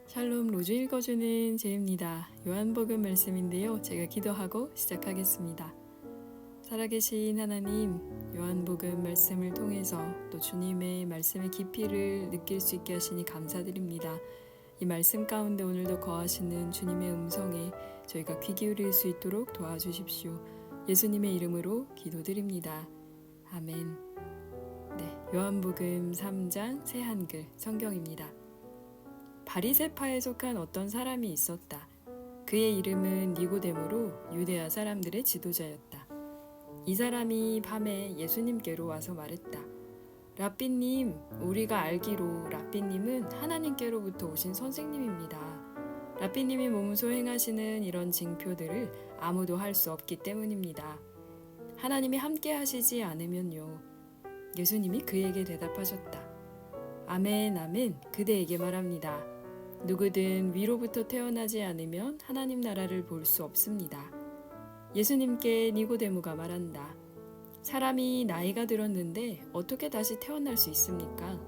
샬롬 로즈 읽어주는 제입니다. 요한복음 말씀인데요. 제가 기도하고 시작하겠습니다. 살아계신 하나님, 요한복음 말씀을 통해서 또 주님의 말씀의 깊이를 느낄 수 있게 하시니 감사드립니다. 이 말씀 가운데 오늘도 거하시는 주님의 음성에 저희가 귀 기울일 수 있도록 도와주십시오. 예수님의 이름으로 기도드립니다. 아멘. 네, 요한복음 3장 새 한글 성경입니다. 바리새파에 속한 어떤 사람이 있었다. 그의 이름은 니고데모로 유대아 사람들의 지도자였다. 이 사람이 밤에 예수님께로 와서 말했다. 랍비님, 우리가 알기로 랍비님은 하나님께로부터 오신 선생님입니다. 랍비님이 몸소 행하시는 이런 징표들을 아무도 할 수 없기 때문입니다. 하나님이 함께 하시지 않으면요. 예수님이 그에게 대답하셨다. 아멘, 아멘, 그대에게 말합니다. 누구든 위로부터 태어나지 않으면 하나님 나라를 볼 수 없습니다. 예수님께 니고데모가 말한다. 사람이 나이가 들었는데 어떻게 다시 태어날 수 있습니까?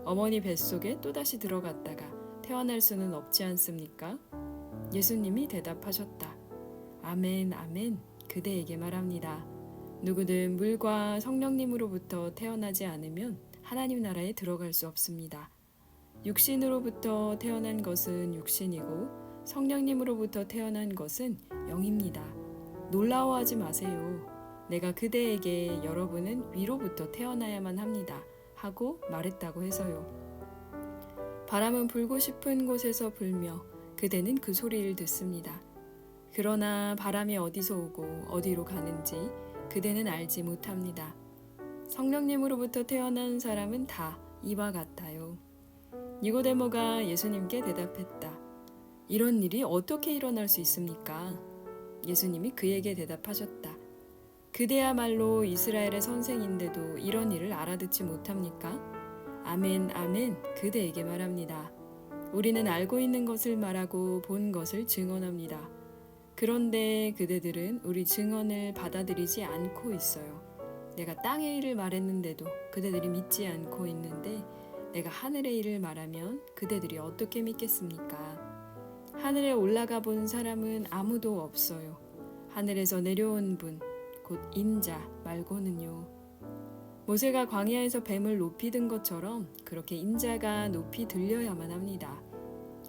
어머니 뱃속에 또다시 들어갔다가 태어날 수는 없지 않습니까? 예수님이 대답하셨다. 아멘, 아멘, 그대에게 말합니다. 누구든 물과 성령님으로부터 태어나지 않으면 하나님 나라에 들어갈 수 없습니다. 육신으로부터 태어난 것은 육신이고 성령님으로부터 태어난 것은 영입니다. 놀라워하지 마세요. 내가 그대에게 여러분은 위로부터 태어나야만 합니다. 하고 말했다고 해서요. 바람은 불고 싶은 곳에서 불며 그대는 그 소리를 듣습니다. 그러나 바람이 어디서 오고 어디로 가는지 그대는 알지 못합니다. 성령님으로부터 태어난 사람은 다 이와 같아요. 니고데모가 예수님께 대답했다. 이런 일이 어떻게 일어날 수 있습니까? 예수님이 그에게 대답하셨다. 그대야말로 이스라엘의 선생인데도 이런 일을 알아듣지 못합니까? 아멘, 아멘, 그대에게 말합니다. 우리는 알고 있는 것을 말하고 본 것을 증언합니다. 그런데 그대들은 우리 증언을 받아들이지 않고 있어요. 내가 땅의 일을 말했는데도 그대들이 믿지 않고 있는데 내가 하늘의 일을 말하면 그대들이 어떻게 믿겠습니까? 하늘에 올라가 본 사람은 아무도 없어요. 하늘에서 내려온 분, 곧 인자 말고는요. 모세가 광야에서 뱀을 높이 든 것처럼 그렇게 인자가 높이 들려야만 합니다.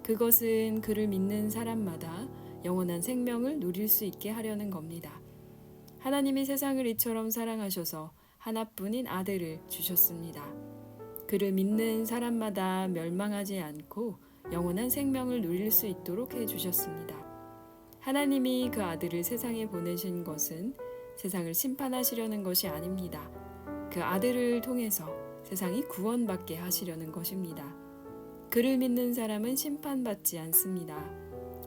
그것은 그를 믿는 사람마다 영원한 생명을 누릴 수 있게 하려는 겁니다. 하나님이 세상을 이처럼 사랑하셔서 하나뿐인 아들을 주셨습니다. 그를 믿는 사람마다 멸망하지 않고 영원한 생명을 누릴 수 있도록 해주셨습니다. 하나님이 그 아들을 세상에 보내신 것은 세상을 심판하시려는 것이 아닙니다. 그 아들을 통해서 세상이 구원받게 하시려는 것입니다. 그를 믿는 사람은 심판받지 않습니다.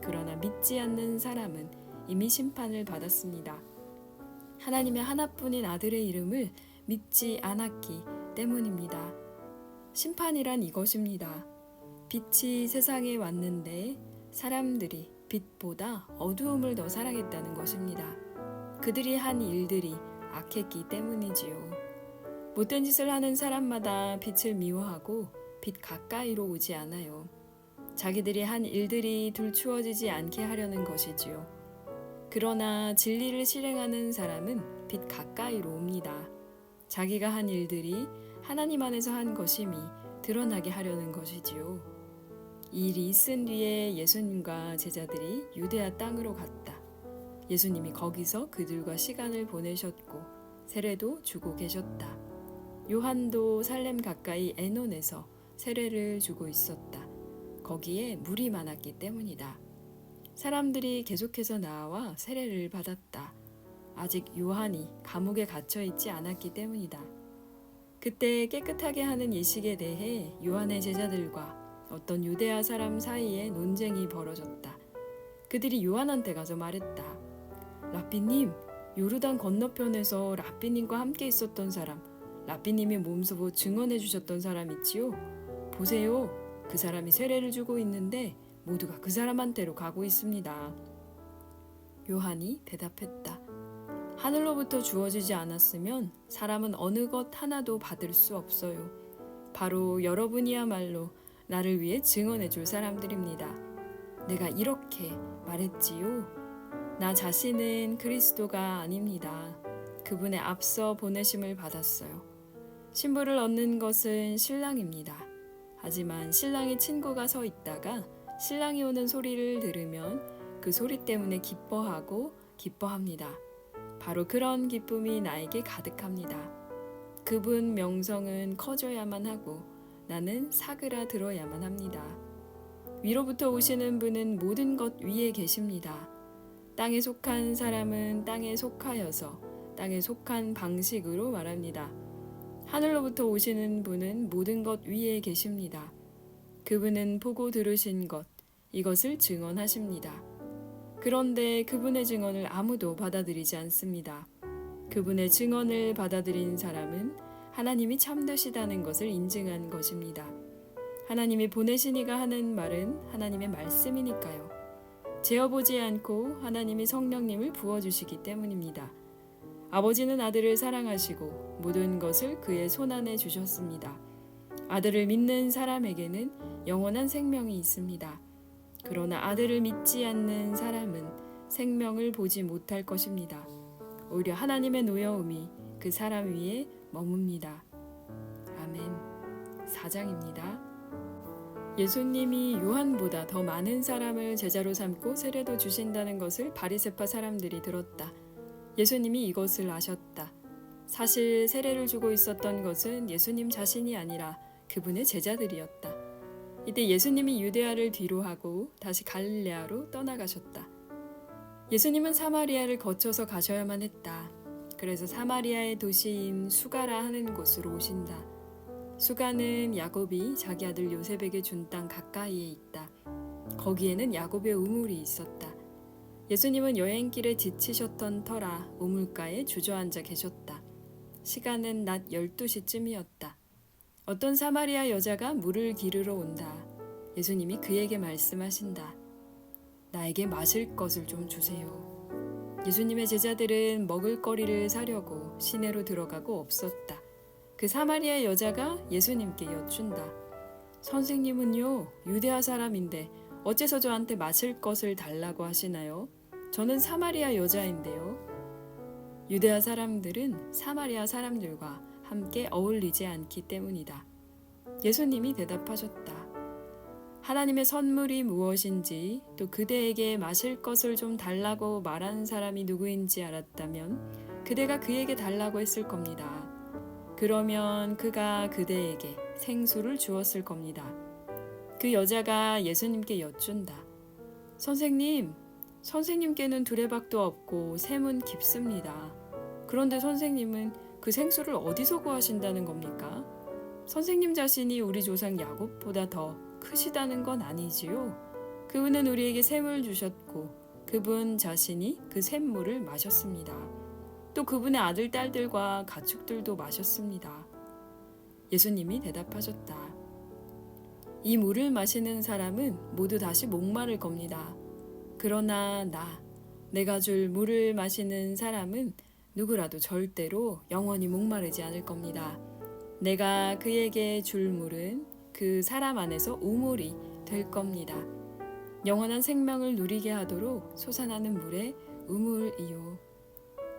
그러나 믿지 않는 사람은 이미 심판을 받았습니다. 하나님의 하나뿐인 아들의 이름을 믿지 않았기 때문입니다. 심판이란 이것입니다. 빛이 세상에 왔는데 사람들이 빛보다 어두움을 더 사랑했다는 것입니다. 그들이 한 일들이 악했기 때문이지요. 못된 짓을 하는 사람마다 빛을 미워하고 빛 가까이로 오지 않아요. 자기들이 한 일들이 들추어지지 않게 하려는 것이지요. 그러나 진리를 실행하는 사람은 빛 가까이로 옵니다. 자기가 한 일들이 하나님 안에서 한 것임이 드러나게 하려는 것이지요. 이 일이 있은 뒤에 예수님과 제자들이 유대아 땅으로 갔다. 예수님이 거기서 그들과 시간을 보내셨고 세례도 주고 계셨다. 요한도 살렘 가까이 에논에서 세례를 주고 있었다. 거기에 물이 많았기 때문이다. 사람들이 계속해서 나와 세례를 받았다. 아직 요한이 감옥에 갇혀 있지 않았기 때문이다. 그때 깨끗하게 하는 예식에 대해 요한의 제자들과 어떤 유대아 사람 사이에 논쟁이 벌어졌다. 그들이 요한한테 가서 말했다. 랍비님, 요르단 건너편에서 랍비님과 함께 있었던 사람, 랍비님이 몸소 증언해 주셨던 사람 있지요? 보세요, 그 사람이 세례를 주고 있는데 모두가 그 사람한테로 가고 있습니다. 요한이 대답했다. 하늘로부터 주어지지 않았으면 사람은 어느 것 하나도 받을 수 없어요. 바로 여러분이야말로 나를 위해 증언해 줄 사람들입니다. 내가 이렇게 말했지요. 나 자신은 그리스도가 아닙니다. 그분의 앞서 보내심을 받았어요. 신부를 얻는 것은 신랑입니다. 하지만 신랑의 친구가 서 있다가 신랑이 오는 소리를 들으면 그 소리 때문에 기뻐합니다. 바로 그런 기쁨이 나에게 가득합니다. 그분 명성은 커져야만 하고 나는 사그라들어야만 합니다. 위로부터 오시는 분은 모든 것 위에 계십니다. 땅에 속한 사람은 땅에 속하여서 땅에 속한 방식으로 말합니다. 하늘로부터 오시는 분은 모든 것 위에 계십니다. 그분은 보고 들으신 것, 이것을 증언하십니다. 그런데 그분의 증언을 아무도 받아들이지 않습니다. 그분의 증언을 받아들인 사람은 하나님이 참되시다는 것을 인증한 것입니다. 하나님이 보내시니가 하는 말은 하나님의 말씀이니까요. 재어보지 않고 하나님이 성령님을 부어주시기 때문입니다. 아버지는 아들을 사랑하시고 모든 것을 그의 손안에 주셨습니다. 아들을 믿는 사람에게는 영원한 생명이 있습니다. 그러나 아들을 믿지 않는 사람은 생명을 보지 못할 것입니다. 오히려 하나님의 노여움이 그 사람 위에 머뭅니다. 아멘. 4장입니다. 예수님이 요한보다 더 많은 사람을 제자로 삼고 세례도 주신다는 것을 바리새파 사람들이 들었다. 예수님이 이것을 아셨다. 사실 세례를 주고 있었던 것은 예수님 자신이 아니라 그분의 제자들이었다. 이때 예수님이 유대야를 뒤로하고 다시 갈릴레아로 떠나가셨다. 예수님은 사마리아를 거쳐서 가셔야만 했다. 그래서 사마리아의 도시인 수가라 하는 곳으로 오신다. 수가는 야곱이 자기 아들 요셉에게 준 땅 가까이에 있다. 거기에는 야곱의 우물이 있었다. 예수님은 여행길에 지치셨던 터라 우물가에 주저앉아 계셨다. 시간은 낮 12시쯤이었다. 어떤 사마리아 여자가 물을 기르러 온다. 예수님이 그에게 말씀하신다. 나에게 마실 것을 좀 주세요. 예수님의 제자들은 먹을거리를 사려고 시내로 들어가고 없었다. 그 사마리아 여자가 예수님께 여쭌다. 선생님은요, 유대아 사람인데 어째서 저한테 마실 것을 달라고 하시나요? 저는 사마리아 여자인데요. 유대아 사람들은 사마리아 사람들과 함께 어울리지 않기 때문이다. 예수님이 대답하셨다. 하나님의 선물이 무엇인지 또 그대에게 마실 것을 좀 달라고 말한 사람이 누구인지 알았다면 그대가 그에게 달라고 했을 겁니다. 그러면 그가 그대에게 생수를 주었을 겁니다. 그 여자가 예수님께 여쭌다. 선생님께는 두레박도 없고 샘은 깊습니다. 그런데 선생님은 그 생수를 어디서 구하신다는 겁니까? 선생님 자신이 우리 조상 야곱보다 더 크시다는 건 아니지요? 그분은 우리에게 샘을 주셨고 그분 자신이 그 샘물을 마셨습니다. 또 그분의 아들, 딸들과 가축들도 마셨습니다. 예수님이 대답하셨다. 이 물을 마시는 사람은 모두 다시 목마를 겁니다. 그러나 내가 줄 물을 마시는 사람은 누구라도 절대로 영원히 목마르지 않을 겁니다. 내가 그에게 줄 물은 그 사람 안에서 우물이 될 겁니다. 영원한 생명을 누리게 하도록 솟아나는 물의 우물이요.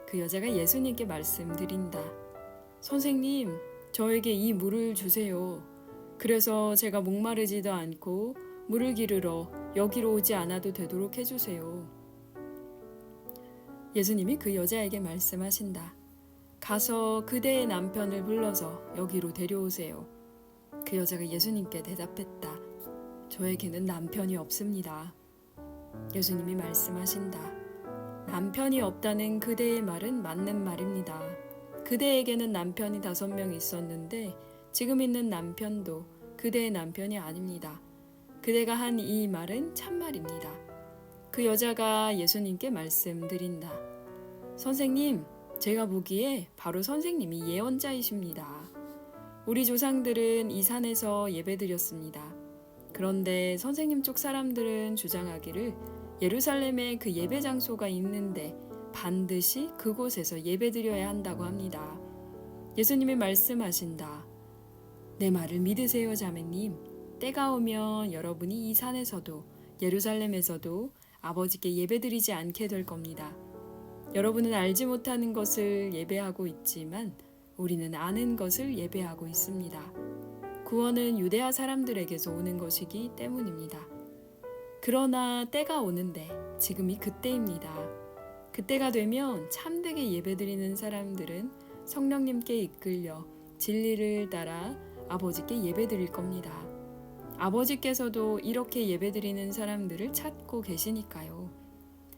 그 여자가 예수님께 말씀드린다. 선생님, 저에게 이 물을 주세요. 그래서 제가 목마르지도 않고 물을 기르러 여기로 오지 않아도 되도록 해주세요. 예수님이 그 여자에게 말씀하신다. 가서 그대의 남편을 불러서 여기로 데려오세요. 그 여자가 예수님께 대답했다. 저에게는 남편이 없습니다. 예수님이 말씀하신다. 남편이 없다는 그대의 말은 맞는 말입니다. 그대에게는 남편이 5명 있었는데 지금 있는 남편도 그대의 남편이 아닙니다. 그대가 한 이 말은 참말입니다. 그 여자가 예수님께 말씀드린다. 선생님, 제가 보기에 바로 선생님이 예언자이십니다. 우리 조상들은 이 산에서 예배드렸습니다. 그런데 선생님 쪽 사람들은 주장하기를 예루살렘에 그 예배 장소가 있는데 반드시 그곳에서 예배드려야 한다고 합니다. 예수님이 말씀하신다. 내 말을 믿으세요, 자매님. 때가 오면 여러분이 이 산에서도 예루살렘에서도 아버지께 예배드리지 않게 될 겁니다. 여러분은 알지 못하는 것을 예배하고 있지만 우리는 아는 것을 예배하고 있습니다. 구원은 유대아 사람들에게서 오는 것이기 때문입니다. 그러나 때가 오는데 지금이 그때입니다. 그때가 되면 참되게 예배드리는 사람들은 성령님께 이끌려 진리를 따라 아버지께 예배드릴 겁니다. 아버지께서도 이렇게 예배드리는 사람들을 찾고 계시니까요.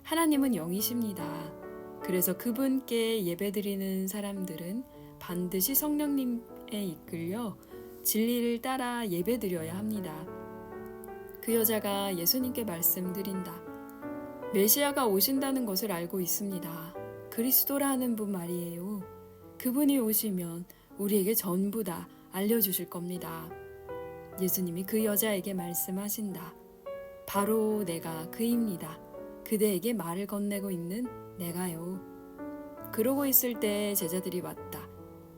하나님은 영이십니다. 그래서 그분께 예배드리는 사람들은 반드시 성령님에 이끌려 진리를 따라 예배드려야 합니다. 그 여자가 예수님께 말씀드린다. 메시아가 오신다는 것을 알고 있습니다. 그리스도라는 분 말이에요. 그분이 오시면 우리에게 전부 다 알려주실 겁니다. 예수님이 그 여자에게 말씀하신다. 바로 내가 그입니다. 그대에게 말을 건네고 있는 내가요. 그러고 있을 때 제자들이 왔다.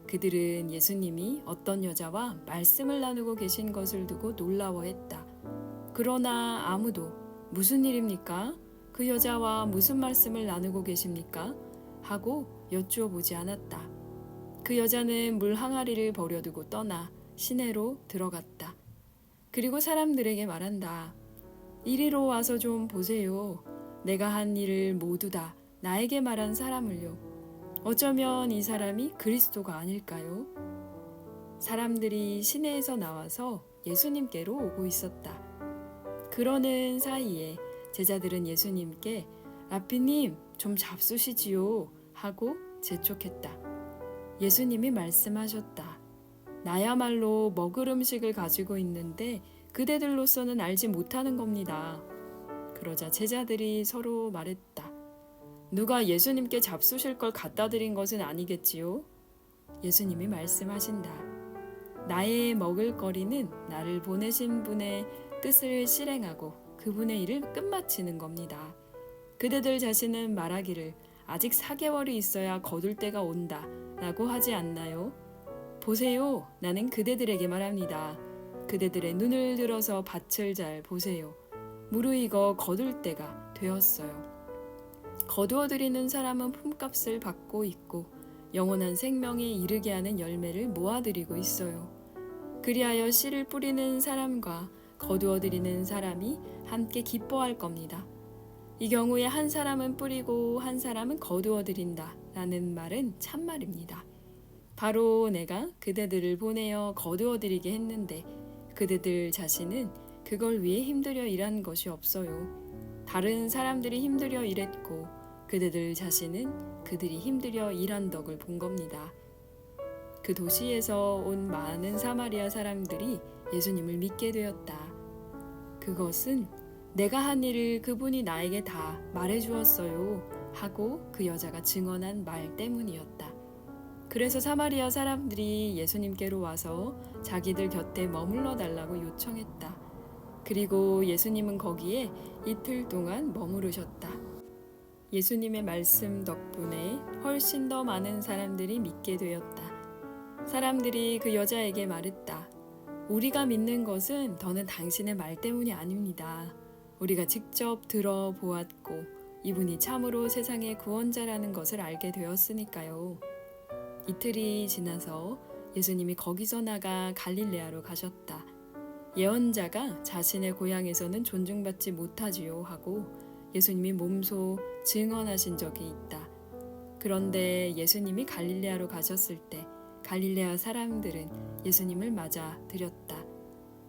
그들은 예수님이 어떤 여자와 말씀을 나누고 계신 것을 두고 놀라워했다. 그러나 아무도 무슨 일입니까? 그 여자와 무슨 말씀을 나누고 계십니까? 하고 여쭈어 보지 않았다. 그 여자는 물 항아리를 버려두고 떠나 시내로 들어갔다. 그리고 사람들에게 말한다. 이리로 와서 좀 보세요. 내가 한 일을 모두 다 나에게 말한 사람을요. 어쩌면 이 사람이 그리스도가 아닐까요? 사람들이 시내에서 나와서 예수님께로 오고 있었다. 그러는 사이에 제자들은 예수님께 라피님 좀 잡수시지요 하고 재촉했다. 예수님이 말씀하셨다. 나야말로 먹을 음식을 가지고 있는데 그대들로서는 알지 못하는 겁니다. 그러자 제자들이 서로 말했다. 누가 예수님께 잡수실 걸 갖다 드린 것은 아니겠지요? 예수님이 말씀하신다. 나의 먹을거리는 나를 보내신 분의 뜻을 실행하고 그분의 일을 끝마치는 겁니다. 그대들 자신은 말하기를 아직 4개월이 있어야 거둘 때가 온다 라고 하지 않나요? 보세요. 나는 그대들에게 말합니다. 그대들의 눈을 들어서 밭을 잘 보세요. 무르익어 거둘 때가 되었어요. 거두어 드리는 사람은 품값을 받고 있고 영원한 생명에 이르게 하는 열매를 모아드리고 있어요. 그리하여 씨를 뿌리는 사람과 거두어 드리는 사람이 함께 기뻐할 겁니다. 이 경우에 한 사람은 뿌리고 한 사람은 거두어 드린다 라는 말은 참말입니다. 바로 내가 그대들을 보내어 거두어 드리게 했는데 그대들 자신은 그걸 위해 힘들여 일한 것이 없어요. 다른 사람들이 힘들여 일했고 그대들 자신은 그들이 힘들여 일한 덕을 본 겁니다. 그 도시에서 온 많은 사마리아 사람들이 예수님을 믿게 되었다. 그것은 내가 한 일을 그분이 나에게 다 말해주었어요 하고 그 여자가 증언한 말 때문이었다. 그래서 사마리아 사람들이 예수님께로 와서 자기들 곁에 머물러 달라고 요청했다. 그리고 예수님은 거기에 이틀 동안 머무르셨다. 예수님의 말씀 덕분에 훨씬 더 많은 사람들이 믿게 되었다. 사람들이 그 여자에게 말했다. 우리가 믿는 것은 더는 당신의 말 때문이 아닙니다. 우리가 직접 들어보았고 이분이 참으로 세상의 구원자라는 것을 알게 되었으니까요. 이틀이 지나서 예수님이 거기서 나가 갈릴레아로 가셨다. 예언자가 자신의 고향에서는 존중받지 못하지요 하고 예수님이 몸소 증언하신 적이 있다. 그런데 예수님이 갈릴레아로 가셨을 때 갈릴레아 사람들은 예수님을 맞아 드렸다.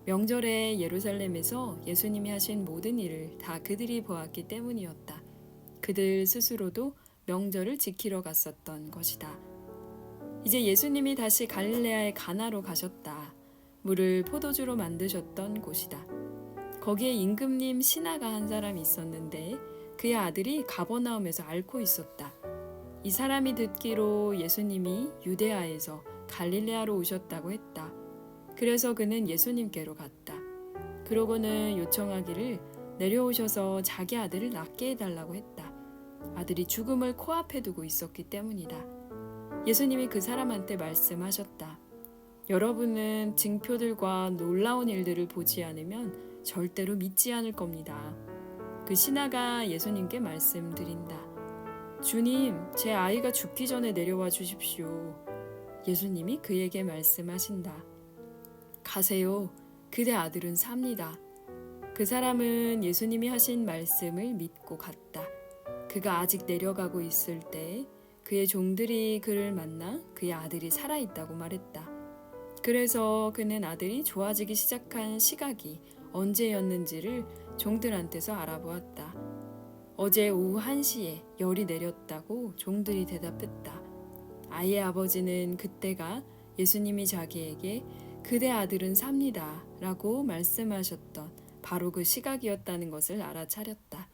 명절에 예루살렘에서 예수님이 하신 모든 일을 다 그들이 보았기 때문이었다. 그들 스스로도 명절을 지키러 갔었던 것이다. 이제 예수님이 다시 갈릴레아의 가나로 가셨다. 물을 포도주로 만드셨던 곳이다. 거기에 임금님 시나가 한 사람이 있었는데 그의 아들이 가버나움에서 앓고 있었다. 이 사람이 듣기로 예수님이 유대아에서 갈릴레아로 오셨다고 했다. 그래서 그는 예수님께로 갔다. 그러고는 요청하기를 내려오셔서 자기 아들을 낫게 해달라고 했다. 아들이 죽음을 코앞에 두고 있었기 때문이다. 예수님이 그 사람한테 말씀하셨다. 여러분은 징표들과 놀라운 일들을 보지 않으면 절대로 믿지 않을 겁니다. 그 신하가 예수님께 말씀드린다. 주님, 제 아이가 죽기 전에 내려와 주십시오. 예수님이 그에게 말씀하신다. 가세요. 그대 아들은 삽니다. 그 사람은 예수님이 하신 말씀을 믿고 갔다. 그가 아직 내려가고 있을 때 그의 종들이 그를 만나 그의 아들이 살아있다고 말했다. 그래서 그는 아들이 좋아지기 시작한 시각이 언제였는지를 종들한테서 알아보았다. 어제 오후 1시에 열이 내렸다고 종들이 대답했다. 아이의 아버지는 그때가 예수님이 자기에게 그대 아들은 삽니다 라고 말씀하셨던 바로 그 시각이었다는 것을 알아차렸다.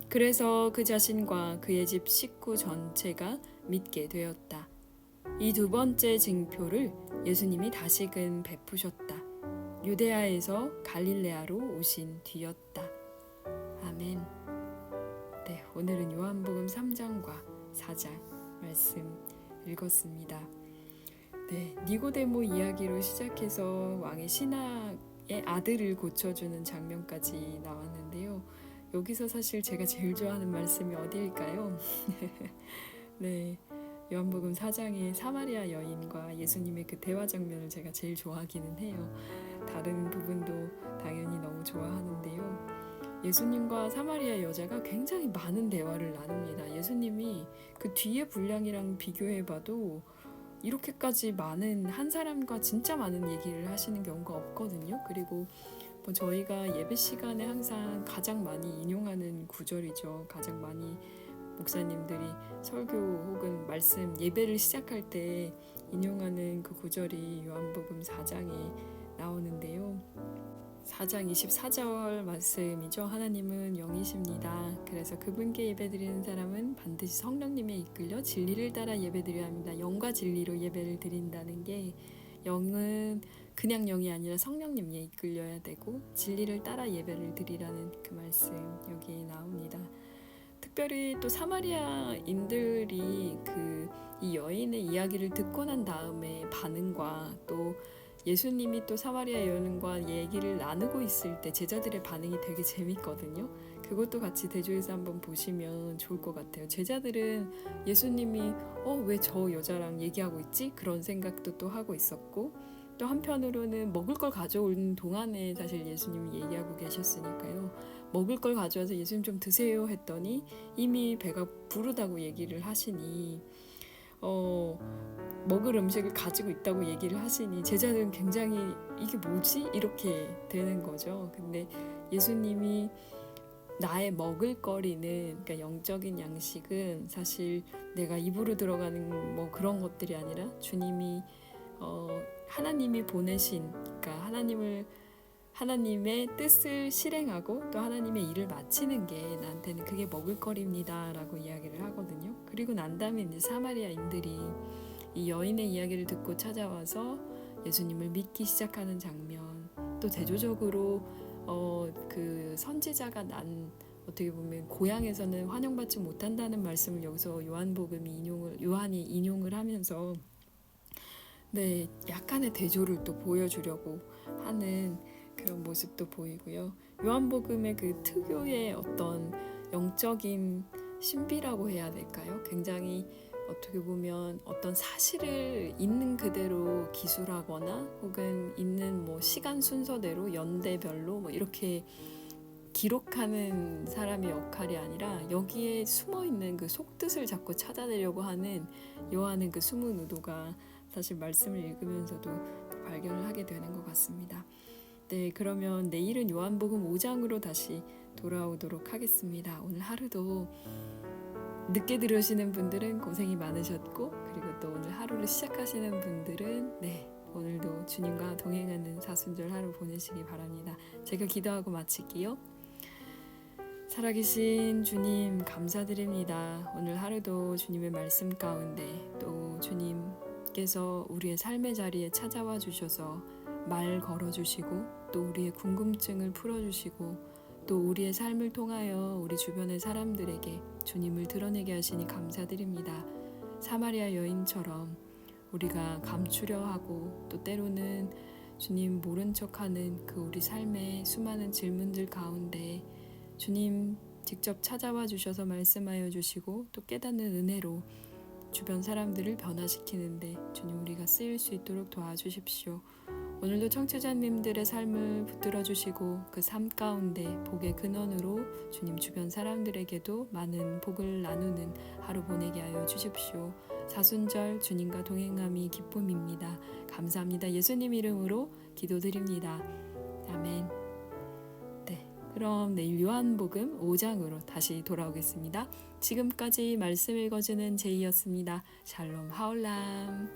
그래서 그 자신과 그의 집 식구 전체가 믿게 되었다. 이 두 번째 징표를 예수님이 다시금 베푸셨다. 유대야에서 갈릴레아로 오신 뒤였다. 아멘. 네, 오늘은 요한복음 3장과 4장 말씀 읽었습니다. 네, 니고데모 이야기로 시작해서 왕의 신하의 아들을 고쳐주는 장면까지 나왔는데요. 여기서 사실 제가 제일 좋아하는 말씀이 어디일까요? 네, 요한복음 4장의 사마리아 여인과 예수님의 그 대화 장면을 제가 제일 좋아하기는 해요. 다른 부분도 당연히 너무 좋아하는데요. 예수님과 사마리아 여자가 굉장히 많은 대화를 나눕니다. 예수님이 그 뒤에 분량이랑 비교해봐도 이렇게까지 많은 한 사람과 진짜 많은 얘기를 하시는 경우가 없거든요. 그리고 뭐 저희가 예배 시간에 항상 가장 많이 인용하는 구절이죠. 가장 많이 목사님들이 설교 혹은 말씀 예배를 시작할 때 인용하는 그 구절이 요한복음 4장에 나오는데요. 4장 24절 말씀이죠. 하나님은 영이십니다. 그래서 그분께 예배드리는 사람은 반드시 성령님에 이끌려 진리를 따라 예배드려야 합니다. 영과 진리로 예배를 드린다는 게 영은 그냥 영이 아니라 성령님에 이끌려야 되고 진리를 따라 예배를 드리라는 그 말씀 여기에 나옵니다. 특별히 또 사마리아인들이 이 여인의 이야기를 듣고 난 다음에 반응과 또 예수님이 또 사마리아 여인과 얘기를 나누고 있을 때 제자들의 반응이 되게 재밌거든요. 그것도 같이 대조해서 한번 보시면 좋을 것 같아요. 제자들은 예수님이 왜 저 여자랑 얘기하고 있지? 그런 생각도 또 하고 있었고 또 한편으로는 먹을 걸 가져오는 동안에 사실 예수님이 얘기하고 계셨으니까요. 먹을 걸 가져와서 예수님 좀 드세요 했더니 이미 배가 부르다고 얘기를 하시니 먹을 음식을 가지고 있다고 얘기를 하시니 제자들은 굉장히 이게 뭐지? 이렇게 되는 거죠. 근데 예수님이 나의 먹을거리는 그러니까 영적인 양식은 사실 내가 입으로 들어가는 뭐 그런 것들이 아니라 주님이 하나님이 보내신 그러니까 하나님의 뜻을 실행하고 또 하나님의 일을 마치는 게 나한테는 그게 먹을거리입니다 라고 이야기를 하거든요. 그리고 난 다음에 이제 사마리아인들이 이 여인의 이야기를 듣고 찾아와서 예수님을 믿기 시작하는 장면, 또 대조적으로 그 선지자가 난 어떻게 보면 고향에서는 환영받지 못한다는 말씀을 여기서 요한이 인용을 하면서 네, 약간의 대조를 또 보여주려고 하는 그런 모습도 보이고요. 요한복음의 그 특유의 어떤 영적인 신비라고 해야 될까요? 굉장히 어떻게 보면 어떤 사실을 있는 그대로 기술하거나 혹은 있는 뭐 시간 순서대로 연대별로 뭐 이렇게 기록하는 사람의 역할이 아니라 여기에 숨어있는 그 속뜻을 자꾸 찾아내려고 하는 요한의 그 숨은 의도가 사실 말씀을 읽으면서도 발견을 하게 되는 것 같습니다. 네, 그러면 내일은 요한복음 5장으로 다시 돌아오도록 하겠습니다. 오늘 하루도 늦게 들으시는 분들은 고생이 많으셨고 그리고 또 오늘 하루를 시작하시는 분들은 네, 오늘도 주님과 동행하는 사순절 하루 보내시기 바랍니다. 제가 기도하고 마칠게요. 살아계신 주님 감사드립니다. 오늘 하루도 주님의 말씀 가운데 또 주님께서 우리의 삶의 자리에 찾아와 주셔서 말 걸어주시고 또 우리의 궁금증을 풀어주시고 또 우리의 삶을 통하여 우리 주변의 사람들에게 주님을 드러내게 하시니 감사드립니다. 사마리아 여인처럼 우리가 감추려 하고 또 때로는 주님 모른 척하는 그 우리 삶의 수많은 질문들 가운데 주님 직접 찾아와 주셔서 말씀하여 주시고 또 깨닫는 은혜로 주변 사람들을 변화시키는데 주님 우리가 쓰일 수 있도록 도와주십시오. 오늘도 청취자님들의 삶을 붙들어 주시고 그 삶 가운데 복의 근원으로 주님 주변 사람들에게도 많은 복을 나누는 하루 보내게 하여 주십시오. 사순절 주님과 동행함이 기쁨입니다. 감사합니다. 예수님 이름으로 기도드립니다. 아멘. 네, 그럼 내일 요한복음 5장으로 다시 돌아오겠습니다. 지금까지 말씀 읽어주는 제이였습니다. 샬롬 하올람.